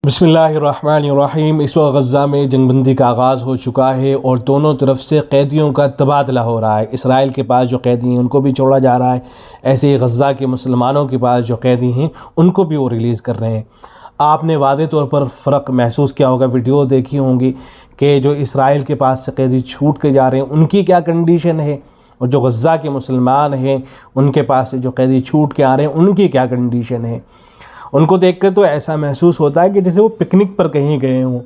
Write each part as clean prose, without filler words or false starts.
بسم اللہ الرحمن الرحیم۔ اس وقت غزہ میں جنگ بندی کا آغاز ہو چکا ہے اور دونوں طرف سے قیدیوں کا تبادلہ ہو رہا ہے۔ اسرائیل کے پاس جو قیدی ہیں ان کو بھی چھوڑا جا رہا ہے، ایسے ہی غزہ کے مسلمانوں کے پاس جو قیدی ہیں ان کو بھی وہ ریلیز کر رہے ہیں۔ آپ نے واضح طور پر فرق محسوس کیا ہوگا، ویڈیو دیکھی ہوں گی کہ جو اسرائیل کے پاس سے قیدی چھوٹ کے جا رہے ہیں ان کی کیا کنڈیشن ہے، اور جو غزہ کے مسلمان ہیں ان کے پاس سے جو قیدی چھوٹ کے آ رہے ہیں ان کی کیا کنڈیشن ہے۔ ان کو دیکھ کر تو ایسا محسوس ہوتا ہے کہ جیسے وہ پکنک پر کہیں گئے ہوں،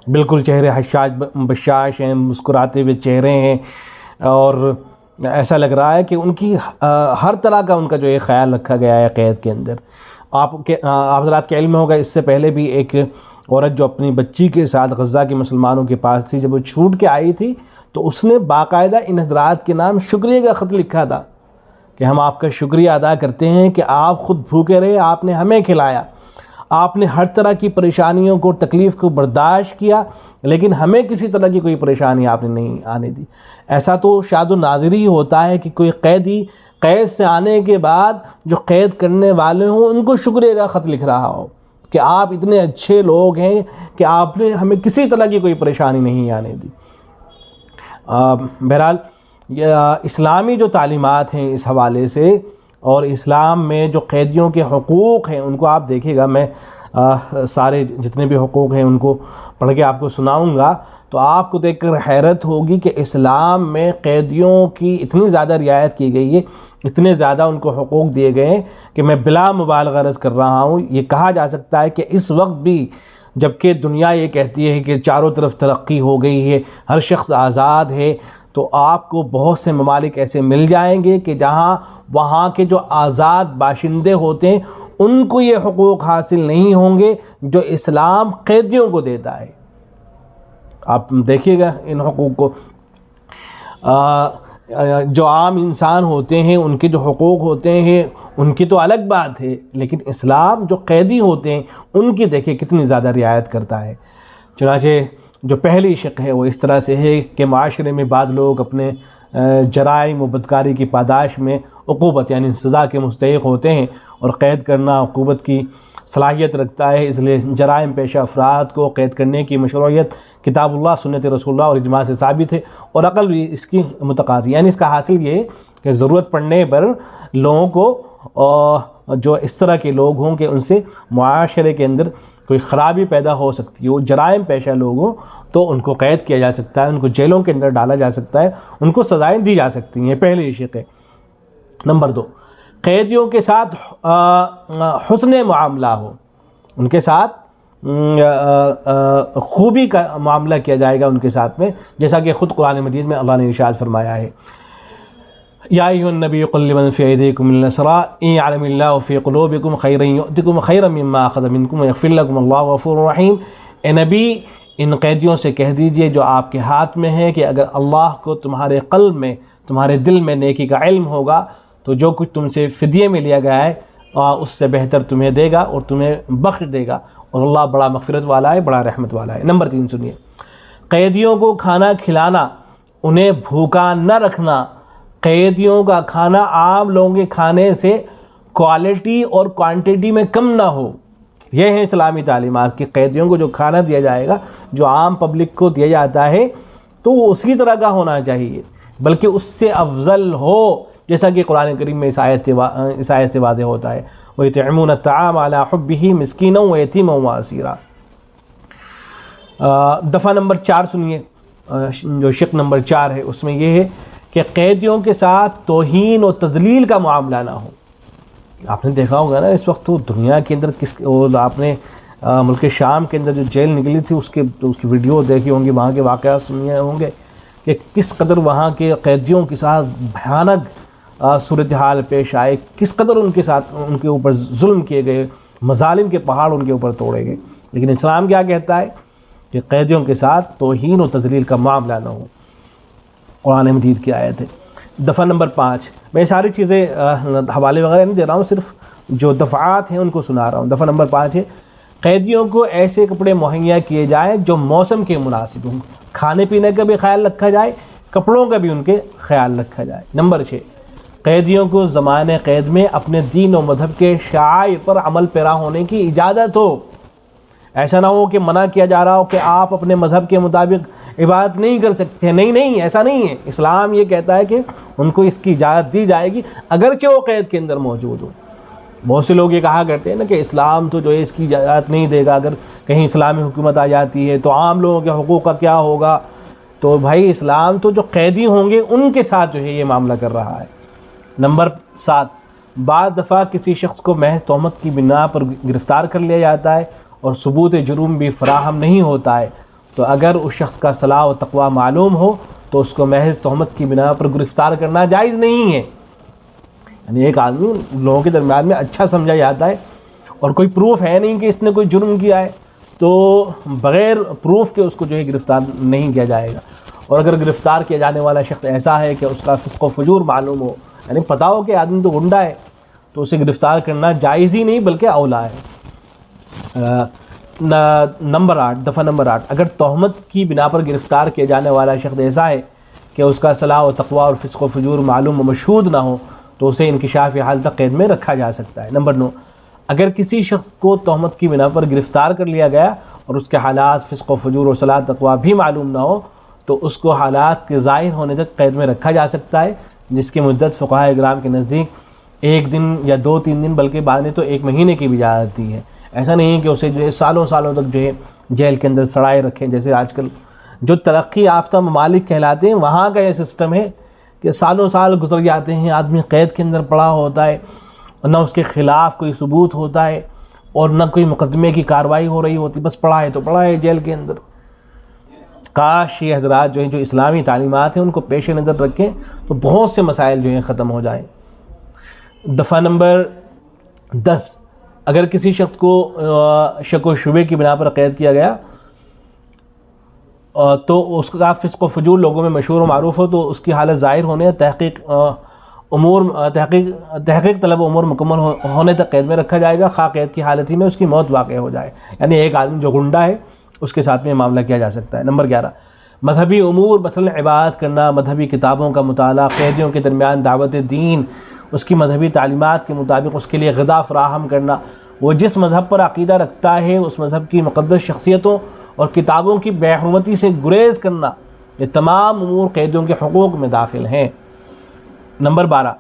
بالکل چہرے حشاش بشاش ہیں، مسکراتے ہوئے چہرے ہیں، اور ایسا لگ رہا ہے کہ ان کی ہر طرح کا ان کا جو ایک خیال رکھا گیا ہے قید کے اندر۔ آپ حضرات کے علم میں ہوگا، اس سے پہلے بھی ایک عورت جو اپنی بچی کے ساتھ غزہ کے مسلمانوں کے پاس تھی، جب وہ چھوٹ کے آئی تھی تو اس نے باقاعدہ ان حضرات کے نام شکریہ کا خط لکھا تھا کہ ہم آپ کا شکریہ ادا کرتے ہیں کہ آپ خود بھوکے رہے، آپ نے ہمیں کھلایا، آپ نے ہر طرح کی پریشانیوں کو، تکلیف کو برداشت کیا، لیکن ہمیں کسی طرح کی کوئی پریشانی آپ نے نہیں آنے دی۔ ایسا تو شاہد و نادر ہی ہوتا ہے کہ کوئی قیدی قید سے آنے کے بعد جو قید کرنے والے ہوں ان کو شکریہ کا خط لکھ رہا ہو کہ آپ اتنے اچھے لوگ ہیں کہ آپ نے ہمیں کسی طرح کی کوئی پریشانی نہیں آنے دی۔ بہرحال اسلامی جو تعلیمات ہیں اس حوالے سے، اور اسلام میں جو قیدیوں کے حقوق ہیں ان کو آپ دیکھیے گا، میں سارے جتنے بھی حقوق ہیں ان کو پڑھ کے آپ کو سناؤں گا تو آپ کو دیکھ کر حیرت ہوگی کہ اسلام میں قیدیوں کی اتنی زیادہ رعایت کی گئی ہے، اتنے زیادہ ان کو حقوق دیے گئے ہیں کہ میں بلا مبالغہ عرض کر رہا ہوں، یہ کہا جا سکتا ہے کہ اس وقت بھی جبکہ دنیا یہ کہتی ہے کہ چاروں طرف ترقی ہو گئی ہے، ہر شخص آزاد ہے، تو آپ کو بہت سے ممالک ایسے مل جائیں گے کہ جہاں وہاں کے جو آزاد باشندے ہوتے ہیں ان کو یہ حقوق حاصل نہیں ہوں گے جو اسلام قیدیوں کو دیتا ہے۔ آپ دیکھیے گا ان حقوق کو، جو عام انسان ہوتے ہیں ان کے جو حقوق ہوتے ہیں ان کی تو الگ بات ہے، لیکن اسلام جو قیدی ہوتے ہیں ان کی دیکھیں کتنی زیادہ رعایت کرتا ہے۔ چنانچہ جو پہلی شق ہے وہ اس طرح سے ہے کہ معاشرے میں بعض لوگ اپنے جرائم و بدکاری کی پاداش میں عقوبت یعنی سزا کے مستحق ہوتے ہیں، اور قید کرنا عقوبت کی صلاحیت رکھتا ہے، اس لیے جرائم پیشہ افراد کو قید کرنے کی مشروعیت کتاب اللہ، سنت رسول اللہ اور اجماع سے ثابت ہے، اور عقل بھی اس کی متقاضی، یعنی اس کا حاصل یہ کہ ضرورت پڑنے پر لوگوں کو جو اس طرح کے لوگ ہوں کہ ان سے معاشرے کے اندر کوئی خرابی پیدا ہو سکتی ہے، وہ جرائم پیشہ لوگ ہوں تو ان کو قید کیا جا سکتا ہے، ان کو جیلوں کے اندر ڈالا جا سکتا ہے، ان کو سزائیں دی جا سکتی ہیں۔ پہلی شق ہے۔ نمبر 2، قیدیوں کے ساتھ حسن معاملہ ہو، ان کے ساتھ خوبی کا معاملہ کیا جائے گا ان کے ساتھ میں، جیسا کہ خود قرآن مجید میں اللہ نے ارشاد فرمایا ہے، یا ایھا النبی قل لمن فی ایدیکم من الاسریٰ ان یعلم اللہ فی قلوبکم خیرا یؤتکم خیرا مما اخذ منکم ویغفر لکم اللہ غفور رحیم۔ اے نبی، ان قیدیوں سے کہہ دیجئے جو آپ کے ہاتھ میں ہیں کہ اگر اللہ کو تمہارے قلب میں، تمہارے دل میں نیکی کا علم ہوگا تو جو کچھ تم سے فدیے میں لیا گیا ہے اس سے بہتر تمہیں دے گا اور تمہیں بخش دے گا، اور اللہ بڑا مغفرت والا ہے، بڑا رحمت والا ہے۔ نمبر 3 سنیے، قیدیوں کو کھانا کھلانا، انہیں بھوکا نہ رکھنا۔ قیدیوں کا کھانا عام لوگوں کے کھانے سے کوالٹی اور کوانٹٹی میں کم نہ ہو، یہ ہے اسلامی تعلیمات کہ قیدیوں کو جو کھانا دیا جائے گا، جو عام پبلک کو دیا جاتا ہے تو وہ اسی طرح کا ہونا چاہیے، بلکہ اس سے افضل ہو، جیسا کہ قرآن کریم میں اس آیت سے واضح ہوتا ہے، وَيُطْعِمُونَ الطَّعَامَ عَلَىٰ حُبِّهِ مِسْكِينًا وَيَتِيمًا وَأَسِيرًا۔ دفعہ نمبر 4 سنیے، جو شق نمبر 4 ہے اس میں یہ ہے کہ قیدیوں کے ساتھ توہین و تذلیل کا معاملہ نہ ہو۔ آپ نے دیکھا ہوگا نا اس وقت تو دنیا کے اندر آپ نے ملک شام کے اندر جو جیل نکلی تھی اس کی ویڈیو دیکھی ہوں گی، وہاں کے واقعات سنے ہوں گے کہ کس قدر وہاں کے قیدیوں کے ساتھ بھیانک صورتحال پیش آئے، کس قدر ان کے ساتھ ان کے اوپر ظلم کیے گئے، مظالم کے پہاڑ ان کے اوپر توڑے گئے۔ لیکن اسلام کیا کہتا ہے کہ قیدیوں کے ساتھ توہین و تذلیل کا معاملہ نہ ہو، قرآن مجید کی آیت ہے۔ دفعہ نمبر 5، میں ساری چیزیں حوالے وغیرہ نہیں دے رہا ہوں، صرف جو دفعات ہیں ان کو سنا رہا ہوں۔ دفعہ نمبر 5 ہے، قیدیوں کو ایسے کپڑے مہیا کیے جائیں جو موسم کے مناسب ہوں، کھانے پینے کا بھی خیال رکھا جائے، کپڑوں کا بھی ان کے خیال رکھا جائے۔ نمبر 6، قیدیوں کو زمانِ قید میں اپنے دین و مذہب کے شعائر پر عمل پیرا ہونے کی اجازت ہو۔ ایسا نہ ہو کہ منع کیا جا رہا ہو کہ آپ اپنے مذہب کے مطابق عبادت نہیں کر سکتے. نہیں, ایسا نہیں ہے. اسلام یہ کہتا ہے کہ ان کو اس کی اجازت دی جائے گی اگرچہ وہ قید کے اندر موجود ہو. بہت سے لوگ یہ کہا کرتے ہیں نا کہ اسلام تو جو ہے اس کی اجازت نہیں دے گا, اگر کہیں اسلامی حکومت آ جاتی ہے تو عام لوگوں کے حقوق کا کیا ہوگا. تو بھائی اسلام تو جو قیدی ہوں گے ان کے ساتھ جو ہے یہ معاملہ کر رہا ہے. نمبر 7, بعض دفعہ کسی شخص کو محض تہمت کی بنا پر گرفتار کر لیا جاتا ہے اور ثبوت جرم بھی فراہم نہیں ہوتا ہے, تو اگر اس شخص کا صلاح و تقوی معلوم ہو تو اس کو محض تہمت کی بنا پر گرفتار کرنا جائز نہیں ہے. یعنی ایک آدمی لوگوں کے درمیان میں اچھا سمجھا جاتا ہے اور کوئی پروف ہے نہیں کہ اس نے کوئی جرم کیا ہے, تو بغیر پروف کے اس کو جو ہے گرفتار نہیں کیا جائے گا. اور اگر گرفتار کیا جانے والا شخص ایسا ہے کہ اس کا فسق و فجور معلوم ہو, یعنی پتہ ہو کہ آدمی تو گنڈا ہے, تو اسے گرفتار کرنا جائز ہی نہیں بلکہ اولا ہے. نمبر 8, دفعہ نمبر 8, اگر تہمت کی بنا پر گرفتار کیا جانے والا شخص ایسا ہے کہ اس کا صلاح و تقوی اور فسق و فجور معلوم و مشہود نہ ہو تو اسے انکشاف حال تک قید میں رکھا جا سکتا ہے. نمبر 9, اگر کسی شخص کو تہمت کی بنا پر گرفتار کر لیا گیا اور اس کے حالات فسق و فجور اور صلاح تقوی بھی معلوم نہ ہو تو اس کو حالات کے ظاہر ہونے تک قید میں رکھا جا سکتا ہے, جس کی مدت فقہاء کرام کے نزدیک 1 دن یا 2-3 دن بلکہ بعد نے تو 1 مہینے کی بھی اجازت دی ہے. ایسا نہیں ہے کہ اسے جو ہے سالوں تک جو ہے جیل کے اندر سڑائے رکھیں. جیسے آج کل جو ترقی یافتہ ممالک کہلاتے ہیں وہاں کا یہ سسٹم ہے کہ سال گزر جاتے ہیں, آدمی قید کے اندر پڑا ہوتا ہے, نہ اس کے خلاف کوئی ثبوت ہوتا ہے اور نہ کوئی مقدمے کی کارروائی ہو رہی ہوتی, بس پڑا ہے تو پڑا ہے جیل کے اندر. کاش یہ حضرات جو ہیں جو اسلامی تعلیمات ہیں ان کو پیش نظر رکھیں تو بہت سے مسائل جو ہیں ختم ہو جائیں. دفعہ نمبر 10, اگر کسی شخص کو شک و شبے کی بنا پر قید کیا گیا تو اس کا فسق و فجور لوگوں میں مشہور و معروف ہو تو اس کی حالت ظاہر ہونے تحقیق طلب امور مکمل ہونے تک قید میں رکھا جائے گا, خواہ قید کی حالت ہی میں اس کی موت واقع ہو جائے. یعنی ایک آدمی جو گنڈا ہے اس کے ساتھ میں معاملہ کیا جا سکتا ہے. نمبر 11, مذہبی امور مثلا عبادت کرنا, مذہبی کتابوں کا مطالعہ, قیدیوں کے درمیان دعوت دین, اس کی مذہبی تعلیمات کے مطابق اس کے لیے غذا فراہم کرنا, وہ جس مذہب پر عقیدہ رکھتا ہے اس مذہب کی مقدس شخصیتوں اور کتابوں کی بے حرمتی سے گریز کرنا, یہ تمام امور قیدیوں کے حقوق میں داخل ہیں. نمبر 12,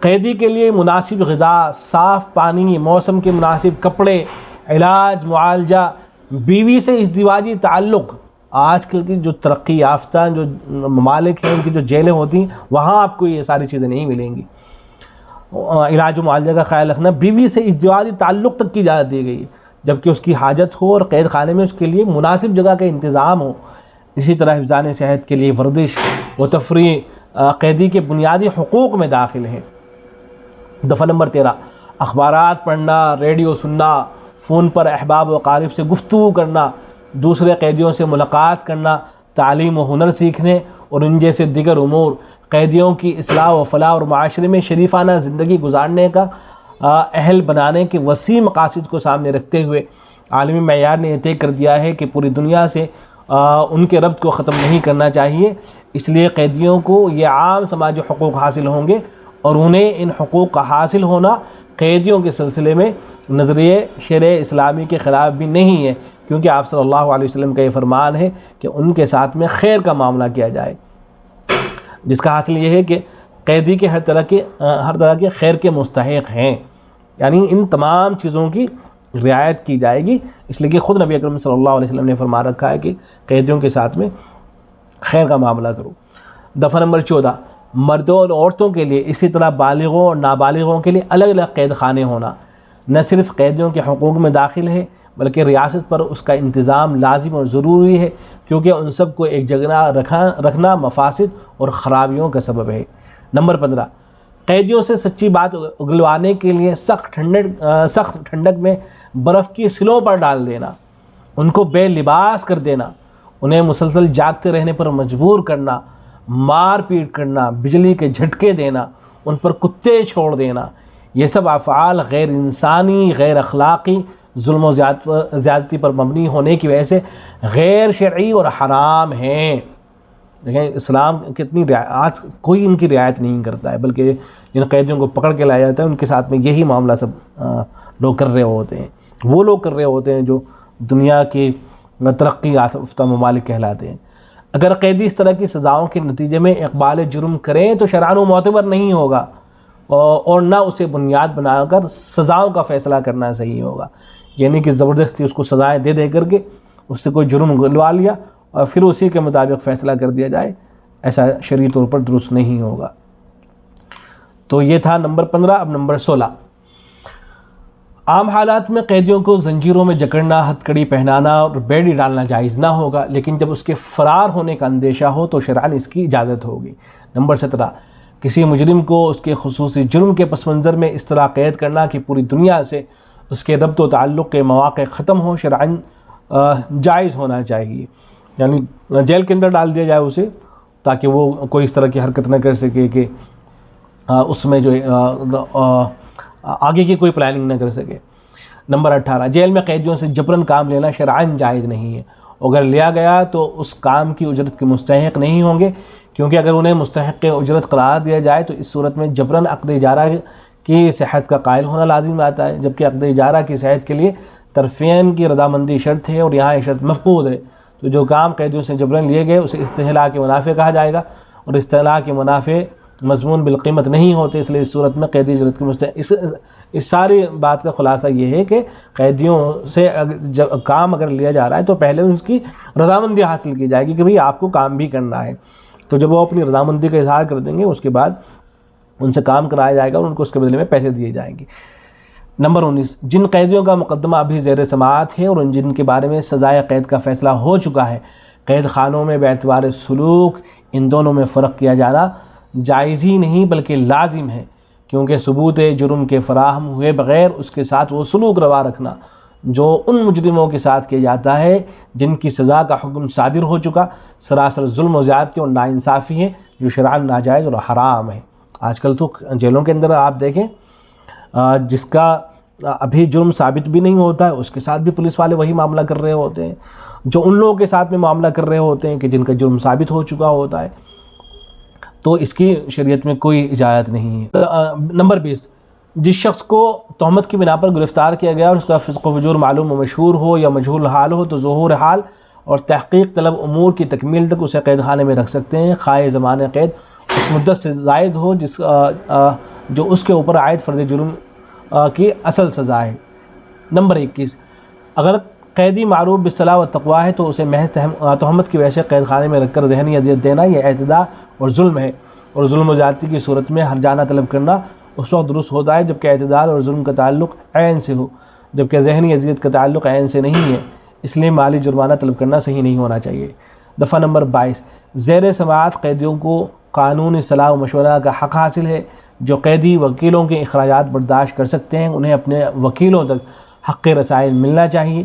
قیدی کے لیے مناسب غذا, صاف پانی, موسم کے مناسب کپڑے, علاج, معالجہ, بیوی سے ازدواجی تعلق. آج کل کی جو ترقی یافتہ جو ممالک ہیں ان کی جو جیلیں ہوتی ہیں وہاں آپ کو یہ ساری چیزیں نہیں ملیں گی. علاج و معالجہ کا خیال رکھنا, بیوی سے ازدواجی تعلق تک کی اجازت دی گئی ہے جبکہ اس کی حاجت ہو اور قید خانے میں اس کے لیے مناسب جگہ کا انتظام ہو. اسی طرح حفظان صحت کے لیے ورزش و تفریح قیدی کے بنیادی حقوق میں داخل ہیں. دفعہ نمبر 13, اخبارات پڑھنا, ریڈیو سننا, فون پر احباب و اقارب سے گفتگو کرنا, دوسرے قیدیوں سے ملاقات کرنا, تعلیم و ہنر سیکھنے اور ان جیسے دیگر امور قیدیوں کی اصلاح و فلاح اور معاشرے میں شریفانہ زندگی گزارنے کا اہل بنانے کے وسیع مقاصد کو سامنے رکھتے ہوئے عالمی معیار نے یہ طے کر دیا ہے کہ پوری دنیا سے ان کے ربط کو ختم نہیں کرنا چاہیے. اس لیے قیدیوں کو یہ عام سماجی حقوق حاصل ہوں گے اور انہیں ان حقوق کا حاصل ہونا قیدیوں کے سلسلے میں نظریے شرع اسلامی کے خلاف بھی نہیں ہے, کیونکہ آپ صلی اللہ علیہ وسلم کا یہ فرمان ہے کہ ان کے ساتھ میں خیر کا معاملہ کیا جائے, جس کا حاصل یہ ہے کہ قیدی کے ہر طرح کے خیر کے مستحق ہیں. یعنی ان تمام چیزوں کی رعایت کی جائے گی, اس لیے کہ خود نبی اکرم صلی اللہ علیہ وسلم نے فرما رکھا ہے کہ قیدیوں کے ساتھ میں خیر کا معاملہ کرو. دفعہ نمبر 14, مردوں اور عورتوں کے لیے اسی طرح بالغوں اور نابالغوں کے لیے الگ الگ قید خانے ہونا نہ صرف قیدیوں کے حقوق میں داخل ہے بلکہ ریاست پر اس کا انتظام لازم اور ضروری ہے, کیونکہ ان سب کو ایک جگہ رکھنا مفاسد اور خرابیوں کا سبب ہے. نمبر 15, قیدیوں سے سچی بات اگلوانے کے لیے سخت ٹھنڈک میں برف کی سلوں پر ڈال دینا, ان کو بے لباس کر دینا, انہیں مسلسل جاگتے رہنے پر مجبور کرنا, مار پیٹ کرنا, بجلی کے جھٹکے دینا, ان پر کتے چھوڑ دینا, یہ سب افعال غیر انسانی, غیر اخلاقی, ظلم و زیادتی پر مبنی ہونے کی وجہ سے غیر شرعی اور حرام ہیں. دیکھیں اسلام کتنی آج کوئی ان کی رعایت نہیں کرتا ہے, بلکہ جن قیدیوں کو پکڑ کے لایا جاتا ہے ان کے ساتھ میں یہی معاملہ سب لوگ کر رہے ہوتے ہیں. وہ لوگ کر رہے ہوتے ہیں جو دنیا کے ترقی یافتہ ممالک کہلاتے ہیں۔ اگر قیدی اس طرح کی سزاؤں کے نتیجے میں اقبال جرم کریں تو شرعاً وہ معتبر نہیں ہوگا، اور نہ اسے بنیاد بنا کر سزاؤں کا فیصلہ کرنا صحیح ہوگا، یعنی کہ زبردستی اس کو سزائیں دے دے کر کے اس سے کوئی جرم گلوا لیا اور پھر اسی کے مطابق فیصلہ کر دیا جائے، ایسا شرعی طور پر درست نہیں ہوگا۔ تو یہ تھا نمبر 15۔ اب نمبر 16، عام حالات میں قیدیوں کو زنجیروں میں جکڑنا، ہتھ کڑی پہنانا اور بیڑی ڈالنا جائز نہ ہوگا، لیکن جب اس کے فرار ہونے کا اندیشہ ہو تو شرعاً اس کی اجازت ہوگی۔ نمبر 17، کسی مجرم کو اس کے خصوصی جرم کے پس منظر میں اس طرح قید کرنا کہ پوری دنیا سے اس کے ربط و تعلق کے مواقع ختم ہوں، شرعاً جائز ہونا چاہیے، یعنی جیل کے اندر ڈال دیا جائے اسے تاکہ وہ کوئی اس طرح کی حرکت نہ کر سکے کہ اس میں جو آگے کی کوئی پلاننگ نہ کر سکے۔ نمبر 18، جیل میں قیدیوں سے جبراً کام لینا شرعاً جائز نہیں ہے، اگر لیا گیا تو اس کام کی اجرت کے مستحق نہیں ہوں گے، کیونکہ اگر انہیں مستحق اجرت قرار دیا جائے تو اس صورت میں جبراً عقد اجارہ کی صحت کا قائل ہونا لازم آتا ہے، جبکہ عقد اجارہ کی صحت کے لیے طرفین کی رضامندی شرط ہے، اور یہاں یہ شرط مفقود ہے۔ تو جو کام قیدیوں سے جبراً لیے گئے اسے استحلاق منافع کہا جائے گا، اور استحلاق منافع مضمون بالقیمت نہیں ہوتے، اس لیے اس صورت میں قیدی اجرت کے مستحق۔ اس ساری بات کا خلاصہ یہ ہے کہ قیدیوں سے کام اگر لیا جا رہا ہے تو پہلے اس کی رضامندی حاصل کی جائے گی کہ بھئی آپ کو کام بھی کرنا ہے، تو جب وہ اپنی رضامندی کا اظہار کر دیں گے اس کے بعد ان سے کام کرایا جائے گا اور ان کو اس کے بدلے میں پیسے دیے جائیں گے۔ نمبر 19، جن قیدیوں کا مقدمہ ابھی زیر سماعت ہے اور جن کے بارے میں سزائے قید کا فیصلہ ہو چکا ہے، قید خانوں میں باعتبار سلوک ان دونوں میں فرق کیا جانا جائز ہی نہیں بلکہ لازم ہے، کیونکہ ثبوت جرم کے فراہم ہوئے بغیر اس کے ساتھ وہ سلوک روا رکھنا جو ان مجرموں کے ساتھ کیا جاتا ہے جن کی سزا کا حکم صادر ہو چکا، سراسر ظلم و زیادتی اور ناانصافی ہے جو شرعاً ناجائز اور حرام ہے۔ آج کل تو جیلوں کے اندر آپ دیکھیں جس کا ابھی جرم ثابت بھی نہیں ہوتا ہے اس کے ساتھ بھی پولیس والے وہی معاملہ کر رہے ہوتے ہیں جو ان لوگوں کے ساتھ میں معاملہ کر رہے ہوتے ہیں کہ جن کا جرم ثابت ہو چکا ہوتا ہے، تو اس کی شریعت میں کوئی اجازت نہیں ہے۔ نمبر 20، جس شخص کو تہمت کی بنا پر گرفتار کیا گیا اور اس کا فسق و فجور معلوم و مشہور ہو یا مجہول حال ہو تو ظہور حال اور تحقیق طلب امور کی تکمیل تک اسے قید خانے میں رکھ سکتے ہیں، خواہ زمان قید اس مدت سے زائد ہو جو اس کے اوپر عائد فرد جرم کی اصل سزا ہے۔ نمبر 21، اگر قیدی معروف بالصلاح و تقویٰ ہے تو اسے محض تہمت کی وجہ سے قید خانے میں رکھ کر ذہنی اذیت دینا یہ اعتداء اور ظلم ہے، اور ظلم و زیادتی کی صورت میں ہرجانہ طلب کرنا اس وقت درست ہوتا ہے جبکہ اعتدال اور ظلم کا تعلق عین سے ہو، جبکہ ذہنی اذیت کا تعلق عین سے نہیں ہے، اس لیے مالی جرمانہ طلب کرنا صحیح نہیں ہونا چاہیے۔ دفعہ نمبر 22، زیر سماعت قیدیوں کو قانونی صلاح و مشورہ کا حق حاصل ہے۔ جو قیدی وکیلوں کے اخراجات برداشت کر سکتے ہیں انہیں اپنے وکیلوں تک حق رسائل ملنا چاہیے،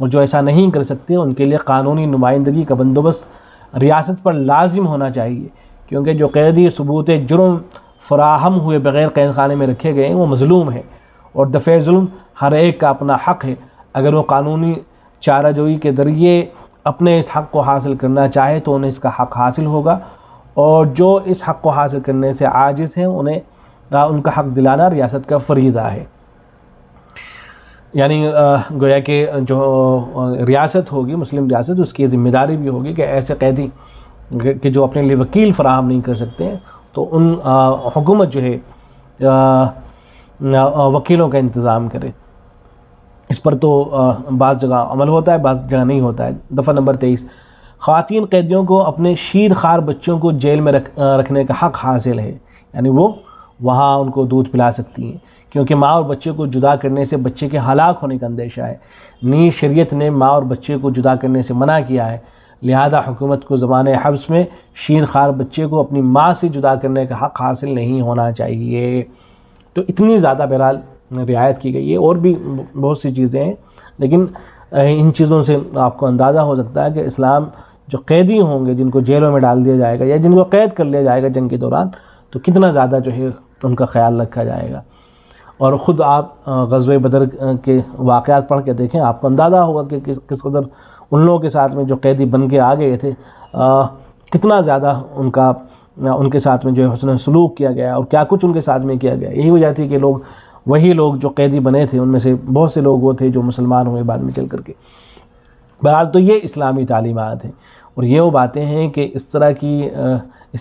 اور جو ایسا نہیں کر سکتے ان کے لیے قانونی نمائندگی کا بندوبست ریاست پر لازم ہونا چاہیے، کیونکہ جو قیدی ثبوت جرم فراہم ہوئے بغیر قید خانے میں رکھے گئے ہیں وہ مظلوم ہیں، اور دفع ظلم ہر ایک کا اپنا حق ہے۔ اگر وہ قانونی چارہ جوئی کے ذریعے اپنے اس حق کو حاصل کرنا چاہے تو انہیں اس کا حق حاصل ہوگا، اور جو اس حق کو حاصل کرنے سے عاجز ہیں انہیں ان کا حق دلانا ریاست کا فریضہ ہے۔ یعنی گویا کہ جو ریاست ہوگی مسلم ریاست اس کی ذمہ داری بھی ہوگی کہ ایسے قیدی کہ جو اپنے لیے وکیل فراہم نہیں کر سکتے ہیں تو ان حکومت جو ہے وکیلوں کا انتظام کرے۔ اس پر تو بعض جگہ عمل ہوتا ہے بعض جگہ نہیں ہوتا ہے۔ دفعہ نمبر 23، خواتین قیدیوں کو اپنے شیر خوار بچوں کو جیل میں رکھنے کا حق حاصل ہے، یعنی وہ وہاں ان کو دودھ پلا سکتی ہیں، کیونکہ ماں اور بچے کو جدا کرنے سے بچے کے ہلاک ہونے کا اندیشہ ہے۔ نیز شریعت نے ماں اور بچے کو جدا کرنے سے منع کیا ہے، لہذا حکومت کو زمانہ حبس میں شیر خوار بچے کو اپنی ماں سے جدا کرنے کا حق حاصل نہیں ہونا چاہیے۔ تو اتنی زیادہ بہرحال رعایت کی گئی ہے، اور بھی بہت سی چیزیں ہیں، لیکن ان چیزوں سے آپ کو اندازہ ہو سکتا ہے کہ اسلام جو قیدی ہوں گے جن کو جیلوں میں ڈال دیا جائے گا یا جن کو قید کر لیا جائے گا جنگ کے دوران، تو کتنا زیادہ جو ہے ان کا خیال رکھا جائے گا۔ اور خود آپ غزوہ بدر کے واقعات پڑھ کے دیکھیں، آپ کو اندازہ ہوگا کہ کس قدر ان لوگوں کے ساتھ میں جو قیدی بن کے آ گئے تھے کتنا زیادہ ان کے ساتھ میں جو ہے حسن سلوک کیا گیا اور کیا کچھ ان کے ساتھ میں کیا گیا۔ یہی وجہ تھی کہ وہی لوگ جو قیدی بنے تھے ان میں سے بہت سے لوگ وہ تھے جو مسلمان ہوئے بعد میں چل کر کے۔ بہرحال تو یہ اسلامی تعلیمات ہیں، اور یہ وہ باتیں ہیں کہ اس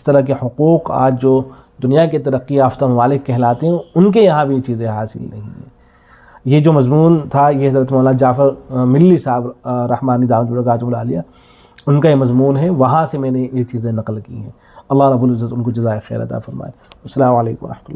طرح کے حقوق آج جو دنیا کے ترقی یافتہ ممالک کہلاتے ہیں ان کے یہاں بھی یہ چیزیں حاصل نہیں ہیں۔ یہ جو مضمون تھا یہ حضرت مولانا جعفر ملی صاحب رحمانی دعوت برکاتہ العالیہ ان کا یہ مضمون ہے، وہاں سے میں نے یہ چیزیں نقل کی ہیں۔ اللہ رب العزت ان کو جزائے خیر عطا فرمائے۔ السلام علیکم ورحمۃ اللہ۔